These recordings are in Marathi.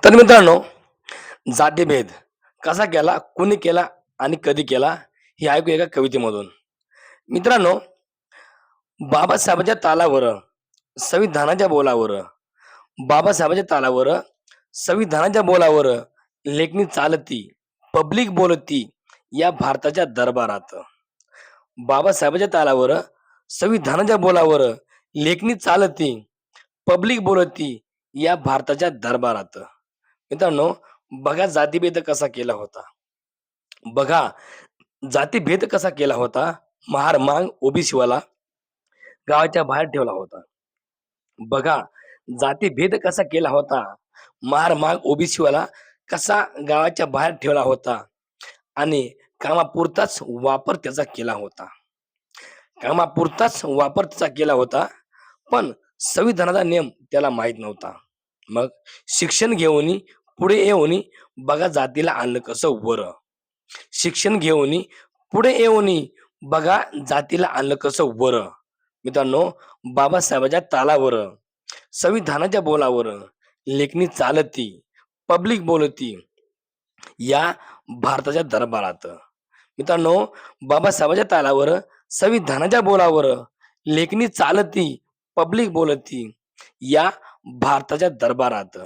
तर मित्रांनो, जातीभेद कसा केला, कुणी केला आणि कधी केला हे ऐकू एका कवितेमधून. मित्रांनो, बाबासाहेबांच्या तालावर, संविधानाच्या बोलावर, बाबासाहेबांच्या तालावर, संविधानाच्या बोलावर लेखणी चालती, पब्लिक बोलती या भारताच्या दरबारात. बाबासाहेबांच्या तालावर, संविधानाच्या बोलावर लेखणी चालती, पब्लिक बोलती या भारताच्या दरबारात. मित्रांनो, बघा जातीभेद कसा केला होता. बघा जातीभेद कसा केला होता. महार मांग ओबीसीवाला गावाच्या बाहेर ठेवला होता. बघा जातीभेद कसा केला होता. महार मांग ओबीसीवाला कसा गावाच्या बाहेर ठेवला होता आणि कामापुरताच वापर त्याचा केला होता. कामापुरताच वापर त्याचा केला होता. पण संविधानाचा नियम त्याला माहीत नव्हता. मग शिक्षण घेऊन पुढे येऊन बघा जातीला आणलं कसं वर. शिक्षण घेऊन पुढे येऊन बघा जातीला आणलं कसं वर. मित्रांनो, बाबासाहेबांच्या तालावर, संविधानाच्या बोलावर लेखणी चालती, पब्लिक बोलती या भारताच्या दरबारात. मित्रांनो, बाबासाहेबांच्या तालावर, संविधानाच्या बोलावर लेखणी चालती, पब्लिक बोलती या भारताच्या दरबारात.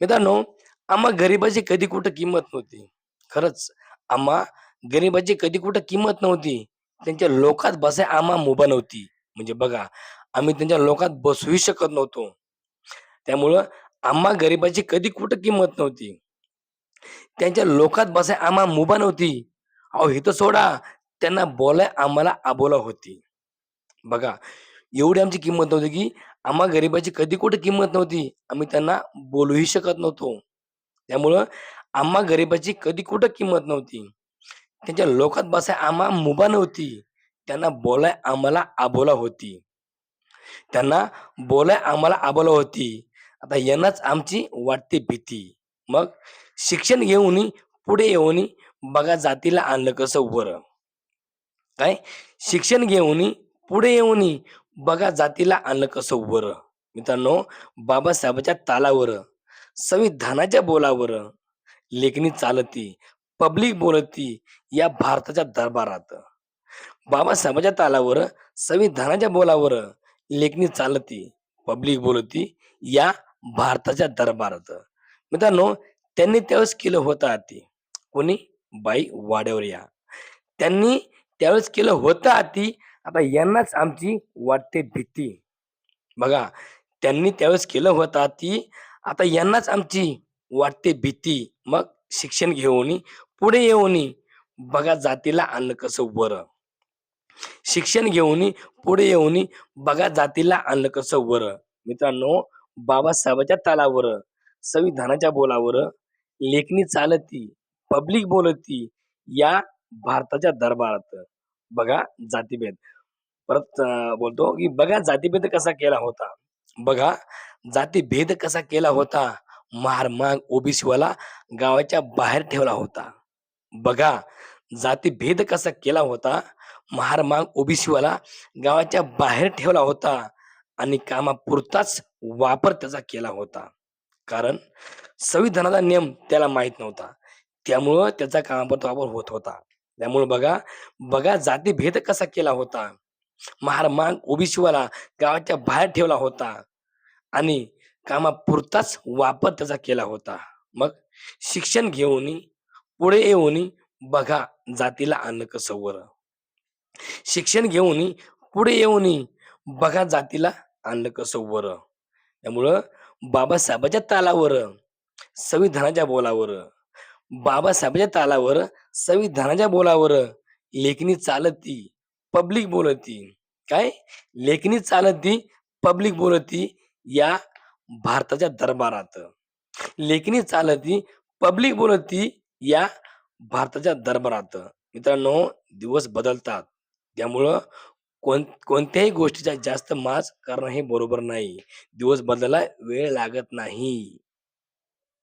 मित्रांनो, आम्हा गरिबाची कधी कुठं किंमत नव्हती. खरंच आम्हा गरिबाची कधी कुठं किंमत नव्हती. त्यांच्या लोकात बसाय आम्हा मुभा नव्हती. म्हणजे बघा, आम्ही त्यांच्या लोकात बसूही शकत नव्हतो. त्यामुळं आम्हा गरिबाची कधी कुठं किंमत नव्हती. त्यांच्या लोकात बसाय आम्हा मुभा नव्हती. अहो इथं सोडा, त्यांना बोलाय आम्हाला अबोला होती. बघा, एवढी आमची किंमत नव्हती, की आम्हा गरिबाची कधी कुठे किंमत नव्हती. आम्ही त्यांना बोलूही शकत नव्हतो. त्यामुळं आम्हा गरिबाची कधी कुठं किंमत नव्हती. त्यांच्या लोकात बसाय आम्हा मुभा नव्हती. त्यांना बोलाय आम्हाला अबोला होती. त्यांना बोलाय आम्हाला अबोला होती. आता यांनाच आमची वाटते भीती. मग शिक्षण घेऊन पुढे येऊन बघा जातीला आणलं कसं वर. काय? शिक्षण घेऊन पुढे येऊन बघा जातीला आणलं कसं वर. मित्रांनो, बाबासाहेबांच्या तालावर, संविधानाच्या बोलावर लेखणी चालती, पब्लिक बोलती या भारताच्या दरबारात. बाबासाहेबांच्या तालावर, संविधानाच्या बोलावर लेखणी चालती, पब्लिक बोलती या भारताच्या दरबारात. मित्रांनो, त्यांनी त्यावेळेस केलं होतं अति. कोणी? बाई वाड्यावर या. त्यांनी त्यावेळेस केलं होतं अति. आता यांनाच आमची वाटते भीती. बघा, त्यांनी त्यावेळेस केलं होतं अति. आता यांनाच आमची वाटते भीती. मग शिक्षण घेऊन पुढे येऊन बघा जातीला आणलं कसं वर. शिक्षण घेऊन पुढे येऊन बघा जातीला आणलं कसं वर. मित्रांनो, बाबासाहेबांच्या तालावर, संविधानाच्या बोलावर लेखणी चालती, पब्लिक बोलती या भारताच्या दरबारात. बघा जातीभेद. परत बोलतो, की बघा जातीभेद कसा केला होता. बघा जातीभेद कसा केला होता. महार माग ओबीसीवाला गावाच्या बाहेर ठेवला होता. बघा जातीभेद कसा केला होता. महार माग ओबीसीवाला गावाच्या बाहेर ठेवला होता आणि कामापुरताच वापर त्याचा केला होता. कारण संविधानाचा नियम त्याला माहीत नव्हता. त्यामुळं त्याचा कामापुरता वापर होत होता. त्यामुळे बघा, बघा जातीभेद कसा केला होता. महार मांग ओबीसीवाला गावाच्या बाहेर ठेवला होता आणि कामापुरताच वापर त्याचा केला होता. मग शिक्षण घेऊन पुढे येऊन बघा जातीला आणलं कसं वर. शिक्षण घेऊन पुढे येऊन बघा जातीला आणलं कसं वर. त्यामुळं बाबासाहेबांच्या तालावर, संविधानाच्या बोलावर, बाबासाहेबांच्या तालावर, संविधानाच्या बोलावर लेखणी चालती, पब्लिक बोलती. काय? लेखणी चालती, पब्लिक बोलती या भारताच्या दरबारात. लेखणी चालती, पब्लिक बोलती या भारताच्या दरबारात. मित्रांनो, दिवस बदलतात. त्यामुळं कोणत्याही गोष्टीचा जास्त माज करणं हे बरोबर नाही. दिवस बदलायला वेळ लागत नाही.